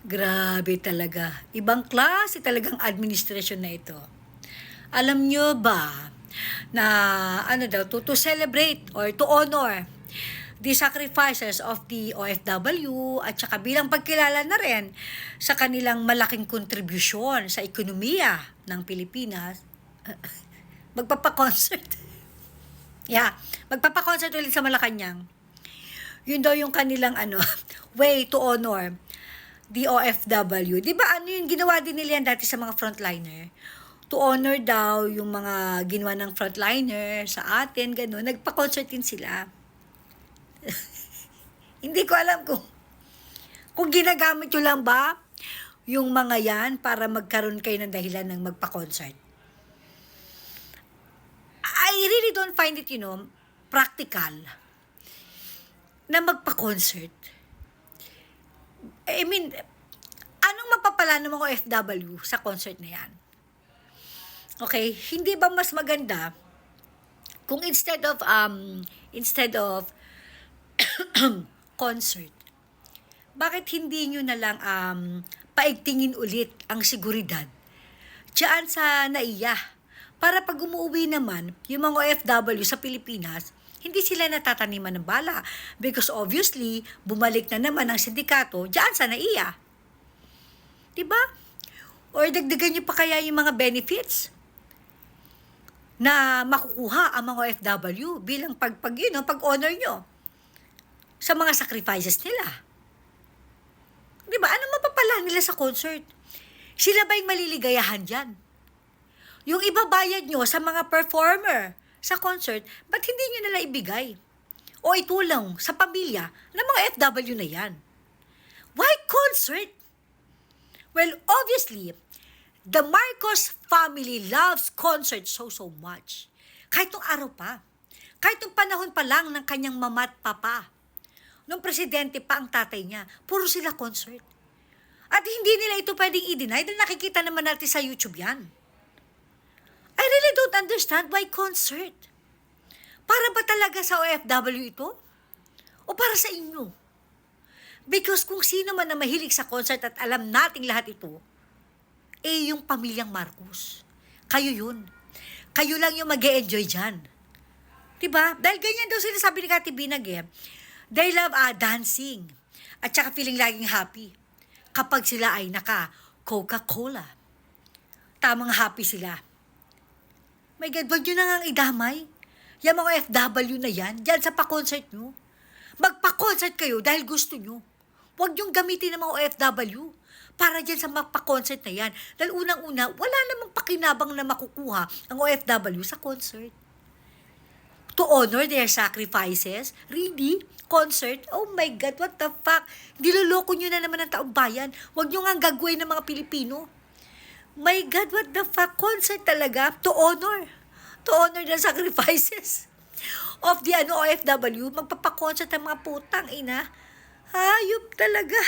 Grabe talaga. Ibang klase talagang administrasyon na ito. Alam nyo ba na to celebrate or to honor the sacrifices of the OFW at saka bilang pagkilala na rin sa kanilang malaking kontribusyon sa ekonomiya ng Pilipinas, magpapa-concert. Magpapa-concert ulit sa Malacanang. Yun daw yung kanilang way to honor the OFW. Di ba yung ginawa din nila yan dati sa mga frontliner? To honor daw yung mga ginawa ng frontliner sa atin, gano'n. Nagpa-concert din sila. Hindi ko alam kung ginagamit nyo lang ba yung mga yan para magkaroon kayo ng dahilan ng magpa-concert. I really don't find it, practical na magpa-concert. I mean, anong mapapala ng mga OFW sa concert na yan? Okay, hindi ba mas maganda kung instead of concert, bakit hindi nyo na lang paigtingin ulit ang seguridad diyan sa NAIA para pag umuwi naman yung mga OFW sa Pilipinas, hindi sila natataniman ng bala because obviously bumalik na naman ang sindikato diyan sa NAIA. Diba? Or dagdagan nyo pa kaya yung mga benefits na makukuha ang mga OFW bilang pag-honor nyo sa mga sacrifices nila. Diba? Anong mapapala nila sa concert? Sila ba yung maliligayahan dyan? Yung ibabayad nyo sa mga performer sa concert, ba't hindi nyo nila ibigay? O itulong sa pamilya ng mga OFW na yan? Why concert? Well, obviously, the Marcos family loves concert so much. Kahit nung araw pa. Kahit nung panahon pa lang ng kanyang mama at papa. Nung presidente pa ang tatay niya, puro sila concert. At hindi nila ito pwedeng i-deny dahil nakikita naman natin sa YouTube yan. I really don't understand why concert. Para ba talaga sa OFW ito? O para sa inyo? Because kung sino man na mahilig sa concert at alam nating lahat ito, yung pamilyang Marcos. Kayo yun. Kayo lang yung mag-e-enjoy dyan. Diba? Dahil ganyan daw sila sabi ni Kati Binag They love dancing. At saka feeling laging happy. Kapag sila ay naka-Coca-Cola. Tamang happy sila. My God, wag nyo na nga idamay. Yung mga FW na yan, dyan sa pa-concert nyo. Magpa-concert kayo dahil gusto nyo. Huwag nyong gamitin ng mga OFW para dyan sa magpa-concert na yan. Dahil unang-una, wala namang pakinabang na makukuha ang OFW sa concert. To honor their sacrifices? Really? Concert? Oh my God, what the fuck? Diloloko nyo na naman ang taong bayan. Huwag nyo nga gagawin ng mga Pilipino. My God, what the fuck? Concert talaga? To honor. To honor the sacrifices of the OFW. Magpapakoncert ang mga putang ina. Hayop talaga.